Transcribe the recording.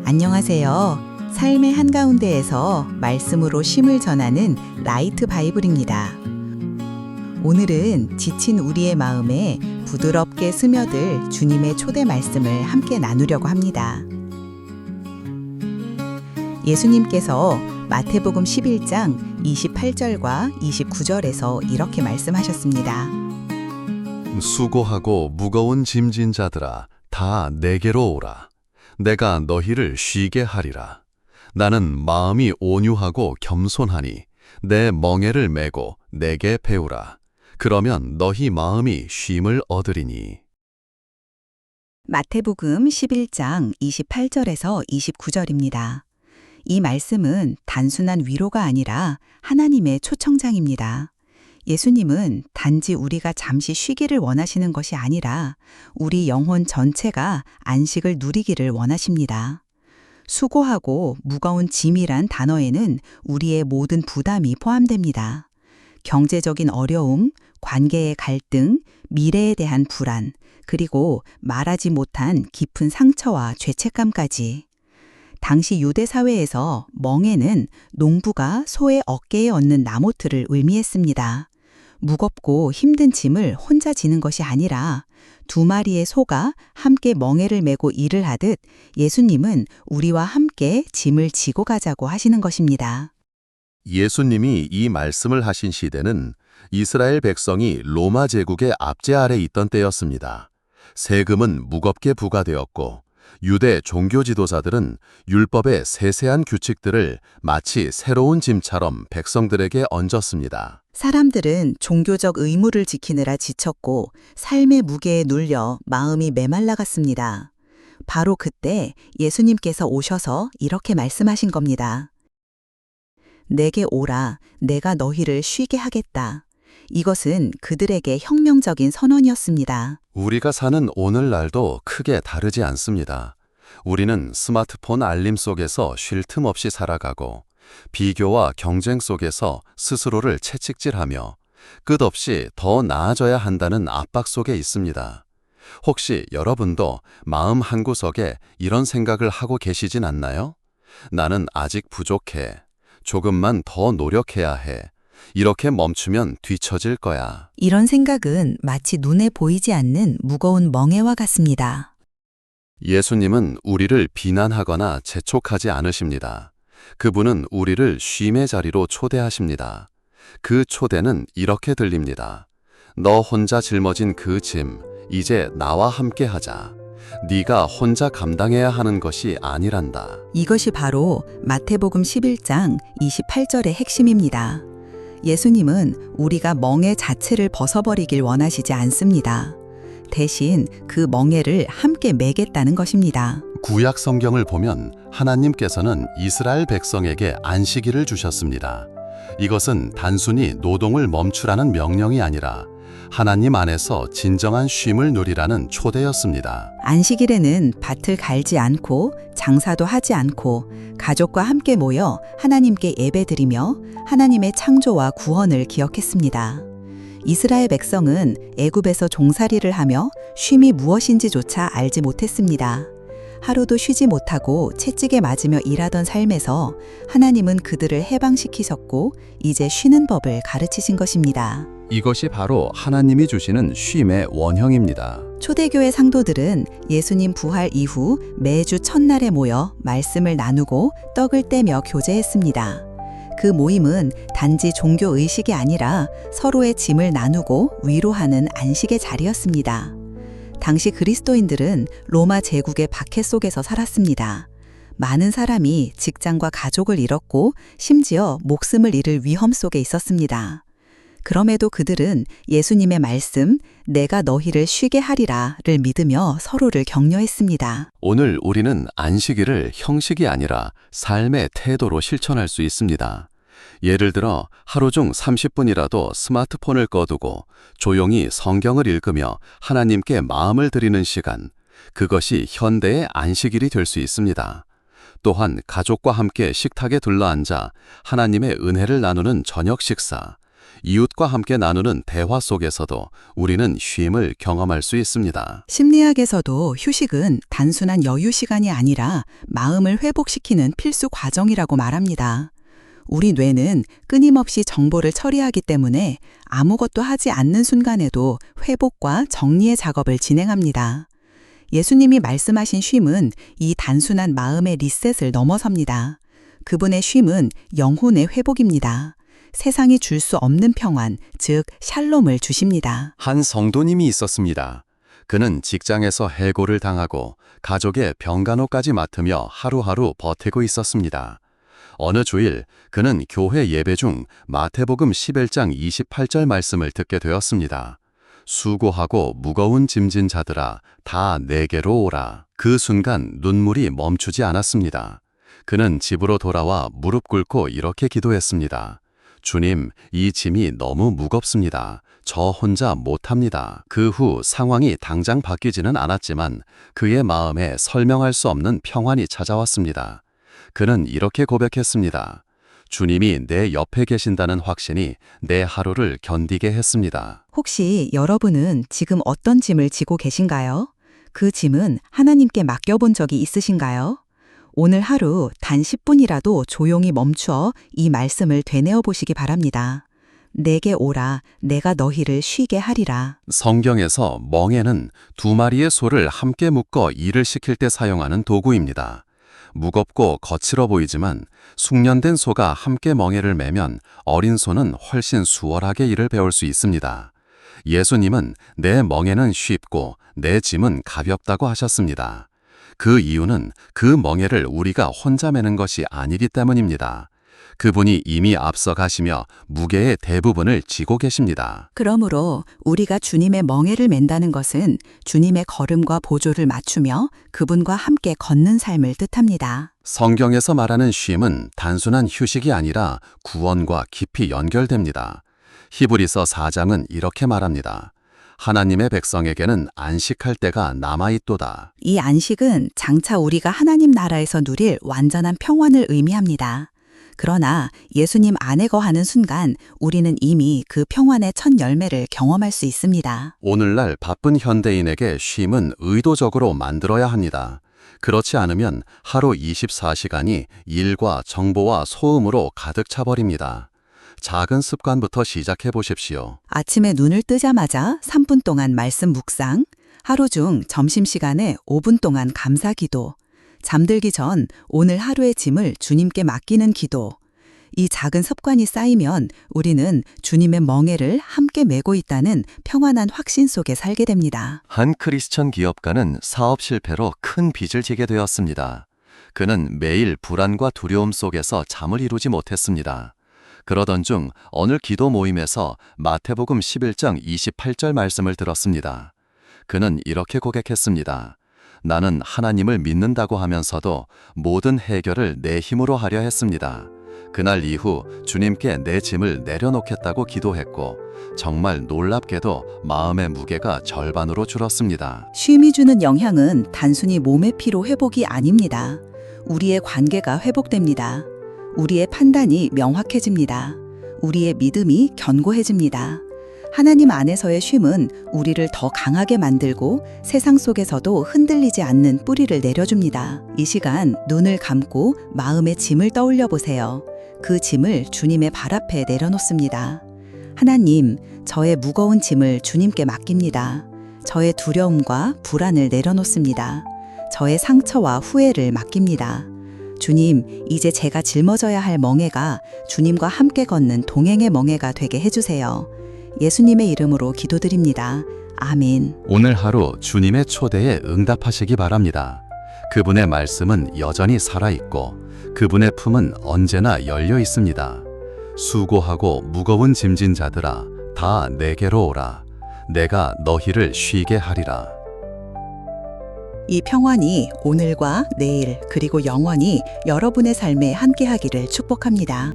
안녕하세요. 삶의 한가운데에서 말씀으로 쉼을 전하는 라이트 바이블입니다. 오늘은 지친 우리의 마음에 부드럽게 스며들 주님의 초대 말씀을 함께 나누려고 합니다. 예수님께서 마태복음 11장 28절과 29절에서 이렇게 말씀하셨습니다. 수고하고 무거운 짐진 자들아, 다 내게로 오라. 내가 너희를 쉬게 하리라. 나는 마음이 온유하고 겸손하니 내 멍에를 메고 내게 배우라. 그러면 너희 마음이 쉼을 얻으리니. 마태복음 11장 28절에서 29절입니다. 이 말씀은 단순한 위로가 아니라 하나님의 초청장입니다. 예수님은 단지 우리가 잠시 쉬기를 원하시는 것이 아니라 우리 영혼 전체가 안식을 누리기를 원하십니다. 수고하고 무거운 짐이란 단어에는 우리의 모든 부담이 포함됩니다. 경제적인 어려움, 관계의 갈등, 미래에 대한 불안, 그리고 말하지 못한 깊은 상처와 죄책감까지. 당시 유대 사회에서 멍에는 농부가 소의 어깨에 얹는 나무틀을 의미했습니다. 무겁고 힘든 짐을 혼자 지는 것이 아니라 두 마리의 소가 함께 멍에를 메고 일을 하듯 예수님은 우리와 함께 짐을 지고 가자고 하시는 것입니다. 예수님이 이 말씀을 하신 시대는 이스라엘 백성이 로마 제국의 압제 아래 있던 때였습니다. 세금은 무겁게 부과되었고 유대 종교 지도자들은 율법의 세세한 규칙들을 마치 새로운 짐처럼 백성들에게 얹었습니다. 사람들은 종교적 의무를 지키느라 지쳤고 삶의 무게에 눌려 마음이 메말라갔습니다. 바로 그때 예수님께서 오셔서 이렇게 말씀하신 겁니다. 내게 오라, 내가 너희를 쉬게 하겠다. 이것은 그들에게 혁명적인 선언이었습니다. 우리가 사는 오늘날도 크게 다르지 않습니다. 우리는 스마트폰 알림 속에서 쉴 틈 없이 살아가고 비교와 경쟁 속에서 스스로를 채찍질하며 끝없이 더 나아져야 한다는 압박 속에 있습니다. 혹시 여러분도 마음 한구석에 이런 생각을 하고 계시진 않나요? 나는 아직 부족해. 조금만 더 노력해야 해. 이렇게 멈추면 뒤처질 거야. 이런 생각은 마치 눈에 보이지 않는 무거운 멍에와 같습니다. 예수님은 우리를 비난하거나 재촉하지 않으십니다. 그분은 우리를 쉼의 자리로 초대하십니다. 그 초대는 이렇게 들립니다. 너 혼자 짊어진 그 짐, 이제 나와 함께 하자. 네가 혼자 감당해야 하는 것이 아니란다. 이것이 바로 마태복음 11장 28절의 핵심입니다. 예수님은 우리가 멍에 자체를 벗어버리길 원하시지 않습니다. 대신 그 멍에를 함께 매겠다는 것입니다. 구약 성경을 보면 하나님께서는 이스라엘 백성에게 안식일을 주셨습니다. 이것은 단순히 노동을 멈추라는 명령이 아니라 하나님 안에서 진정한 쉼을 누리라는 초대였습니다. 안식일에는 밭을 갈지 않고 장사도 하지 않고 가족과 함께 모여 하나님께 예배드리며 하나님의 창조와 구원을 기억했습니다. 이스라엘 백성은 애굽에서 종살이를 하며 쉼이 무엇인지조차 알지 못했습니다. 하루도 쉬지 못하고 채찍에 맞으며 일하던 삶에서 하나님은 그들을 해방시키셨고 이제 쉬는 법을 가르치신 것입니다. 이것이 바로 하나님이 주시는 쉼의 원형입니다. 초대교회 상도들은 예수님 부활 이후 매주 첫날에 모여 말씀을 나누고 떡을 떼며 교제했습니다. 그 모임은 단지 종교 의식이 아니라 서로의 짐을 나누고 위로하는 안식의 자리였습니다. 당시 그리스도인들은 로마 제국의 박해 속에서 살았습니다. 많은 사람이 직장과 가족을 잃었고 심지어 목숨을 잃을 위험 속에 있었습니다. 그럼에도 그들은 예수님의 말씀, 내가 너희를 쉬게 하리라를 믿으며 서로를 격려했습니다. 오늘 우리는 안식일을 형식이 아니라 삶의 태도로 실천할 수 있습니다. 예를 들어 하루 중 30분이라도 스마트폰을 꺼두고 조용히 성경을 읽으며 하나님께 마음을 드리는 시간, 그것이 현대의 안식일이 될 수 있습니다. 또한 가족과 함께 식탁에 둘러앉아 하나님의 은혜를 나누는 저녁 식사, 이웃과 함께 나누는 대화 속에서도 우리는 쉼을 경험할 수 있습니다. 심리학에서도 휴식은 단순한 여유 시간이 아니라 마음을 회복시키는 필수 과정이라고 말합니다. 우리 뇌는 끊임없이 정보를 처리하기 때문에 아무것도 하지 않는 순간에도 회복과 정리의 작업을 진행합니다. 예수님이 말씀하신 쉼은 이 단순한 마음의 리셋을 넘어섭니다. 그분의 쉼은 영혼의 회복입니다. 세상이 줄 수 없는 평안, 즉 샬롬을 주십니다. 한 성도님이 있었습니다. 그는 직장에서 해고를 당하고 가족의 병간호까지 맡으며 하루하루 버티고 있었습니다. 어느 주일 그는 교회 예배 중 마태복음 11장 28절 말씀을 듣게 되었습니다. 수고하고 무거운 짐진 자들아 다 내게로 오라. 그 순간 눈물이 멈추지 않았습니다. 그는 집으로 돌아와 무릎 꿇고 이렇게 기도했습니다. 주님, 이 짐이 너무 무겁습니다. 저 혼자 못합니다. 그 후 상황이 당장 바뀌지는 않았지만 그의 마음에 설명할 수 없는 평안이 찾아왔습니다. 그는 이렇게 고백했습니다. 주님이 내 옆에 계신다는 확신이 내 하루를 견디게 했습니다. 혹시 여러분은 지금 어떤 짐을 지고 계신가요? 그 짐은 하나님께 맡겨본 적이 있으신가요? 오늘 하루 단 10분이라도 조용히 멈추어 이 말씀을 되뇌어 보시기 바랍니다. 내게 오라, 내가 너희를 쉬게 하리라. 성경에서 멍에는 두 마리의 소를 함께 묶어 일을 시킬 때 사용하는 도구입니다. 무겁고 거칠어 보이지만 숙련된 소가 함께 멍에를 매면 어린 소는 훨씬 수월하게 일을 배울 수 있습니다. 예수님은 내 멍에는 쉽고 내 짐은 가볍다고 하셨습니다. 그 이유는 그 멍에를 우리가 혼자 매는 것이 아니기 때문입니다. 그분이 이미 앞서 가시며 무게의 대부분을 지고 계십니다. 그러므로 우리가 주님의 멍에를 맨다는 것은 주님의 걸음과 보조를 맞추며 그분과 함께 걷는 삶을 뜻합니다. 성경에서 말하는 쉼은 단순한 휴식이 아니라 구원과 깊이 연결됩니다. 히브리서 4장은 이렇게 말합니다. 하나님의 백성에게는 안식할 때가 남아있도다. 이 안식은 장차 우리가 하나님 나라에서 누릴 완전한 평안을 의미합니다. 그러나 예수님 안에 거하는 순간 우리는 이미 그 평안의 첫 열매를 경험할 수 있습니다. 오늘날 바쁜 현대인에게 쉼은 의도적으로 만들어야 합니다. 그렇지 않으면 하루 24시간이 일과 정보와 소음으로 가득 차버립니다. 작은 습관부터 시작해 보십시오. 아침에 눈을 뜨자마자 3분 동안 말씀 묵상, 하루 중 점심시간에 5분 동안 감사 기도, 잠들기 전 오늘 하루의 짐을 주님께 맡기는 기도. 이 작은 습관이 쌓이면 우리는 주님의 멍에를 함께 메고 있다는 평안한 확신 속에 살게 됩니다. 한 크리스천 기업가는 사업 실패로 큰 빚을 지게 되었습니다. 그는 매일 불안과 두려움 속에서 잠을 이루지 못했습니다. 그러던 중 어느 기도 모임에서 마태복음 11장 28절 말씀을 들었습니다. 그는 이렇게 고백했습니다. 나는 하나님을 믿는다고 하면서도 모든 해결을 내 힘으로 하려 했습니다. 그날 이후 주님께 내 짐을 내려놓겠다고 기도했고 정말 놀랍게도 마음의 무게가 절반으로 줄었습니다. 쉼이 주는 영향은 단순히 몸의 피로 회복이 아닙니다. 우리의 관계가 회복됩니다. 우리의 판단이 명확해집니다. 우리의 믿음이 견고해집니다. 하나님 안에서의 쉼은 우리를 더 강하게 만들고 세상 속에서도 흔들리지 않는 뿌리를 내려줍니다. 이 시간 눈을 감고 마음의 짐을 떠올려 보세요. 그 짐을 주님의 발 앞에 내려놓습니다. 하나님, 저의 무거운 짐을 주님께 맡깁니다. 저의 두려움과 불안을 내려놓습니다. 저의 상처와 후회를 맡깁니다. 주님, 이제 제가 짊어져야 할 멍에가 주님과 함께 걷는 동행의 멍에가 되게 해주세요. 예수님의 이름으로 기도드립니다. 아멘. 오늘 하루 주님의 초대에 응답하시기 바랍니다. 그분의 말씀은 여전히 살아있고 그분의 품은 언제나 열려 있습니다. 수고하고 무거운 짐진 자들아 다 내게로 오라. 내가 너희를 쉬게 하리라. 이 평안이 오늘과 내일 그리고 영원히 여러분의 삶에 함께하기를 축복합니다.